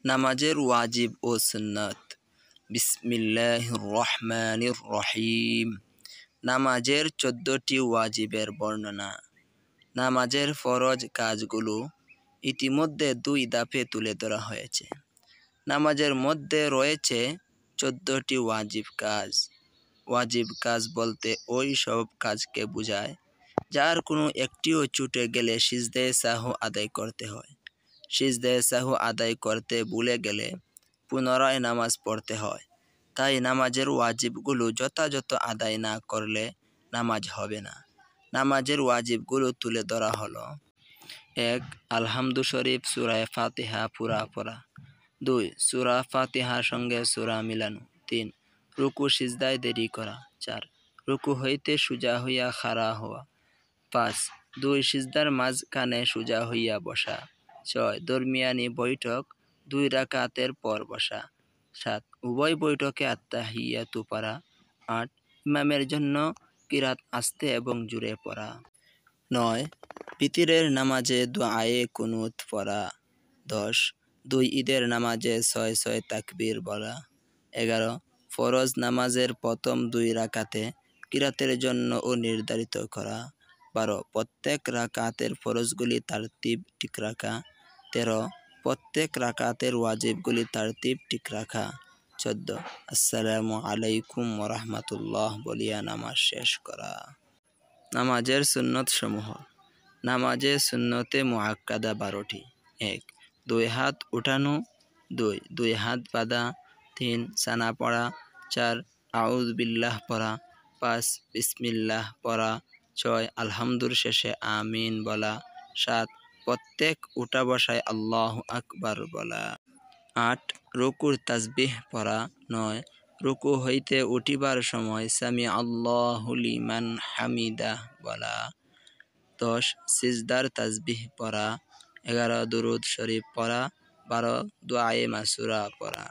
নামাজের ওয়াজিব ও সুন্নত। বিসমিল্লাহির রহমানির রহিম। নামাজের 14টি ওয়াজিবের বর্ণনা। নামাজের ফরজ কাজগুলো ইতিমধ্যে 2 ধাপে তুলে ধরা হয়েছে। নামাজের মধ্যে রয়েছে 14টি ওয়াজিব কাজ। ওয়াজিব কাজ বলতে ওই সব কাজকে বোঝায় যার কোনো একটিও ছুটে গেলে সিজদায়ে সাহু আদায় করতে হয়। সিজদায়ে সাহু আদায় করতে ভুলে গেলে পুনরায় নামাজ পড়তে হয়। তাই নামাজের ওয়াজিবগুলো যথাযথ আদায় না করলে নামাজ হবে না। নামাজের ওয়াজিবগুলো তুলে ধরা হলো: 1. আলহামদু শরীফ সূরা ফাতিহা পুরা পড়া। 2. সূরা ফাতিহার সঙ্গে সূরা মিলানো। 3. রুকু সিজদায় দেরি করা। 4. রুকু হইতে সোজা হইয়া খাড়া হওয়া। 5. 2 সিজদার মাঝখানে সোজা হইয়া বসা। 6. দরমিয়ানি বৈঠক 2 রাকাতের পর বসা। 7. উভয় বৈঠকে আত্তাহিয়াতু পড়া। 8. ইমামের জন্য কিরাত আস্তে এবং জোরে পড়া। 9. বিতিরের নামাজে দুআয়ে কুনুত পড়া। 10. 2 ঈদের নামাজে 6 তাকবীর বলা। 11. ফরজ নামাজের প্রথম 2 রাকাতে কিরাতের জন্য ও নির্ধারিত করা। 12. প্রত্যেক রাকাতের ফরজগুলি তারতিব ঠিক রাখা। 13. প্রত্যেক রাকাতের ওয়াজিবগুলি তারতিব ঠিক রাখা। 14. আসসালামু আলাইকুম ওয়া রাহমাতুল্লাহ বলিয়া নামাজ শেষ করা। নামাজের সুন্নত সমূহ। নামাজে সুন্নতে মুআক্কাদা 12টি। 1. 2 হাত উঠানো। 2. 2 হাত বাঁধা। 3. সানা পড়া। 4. আউযু বিল্লাহ পড়া। 5. বিসমিল্লাহ পড়া। 6. আলহামদুর শেষে আমিন বলা। 7. প্রত্যেক উঠা বসায় আল্লাহু আকবার বলা। 8. রুকুর তাসবিহ পড়া। 9. রুকু হইতে উঠিবার সময় সামি আল্লাহু লিমান হামিদাহ বলা। 10. সিজদার তাসবিহ পড়া। 11. দুরূদ শরীফ পড়া। 12. দুআয়ে মাসুরা পড়া।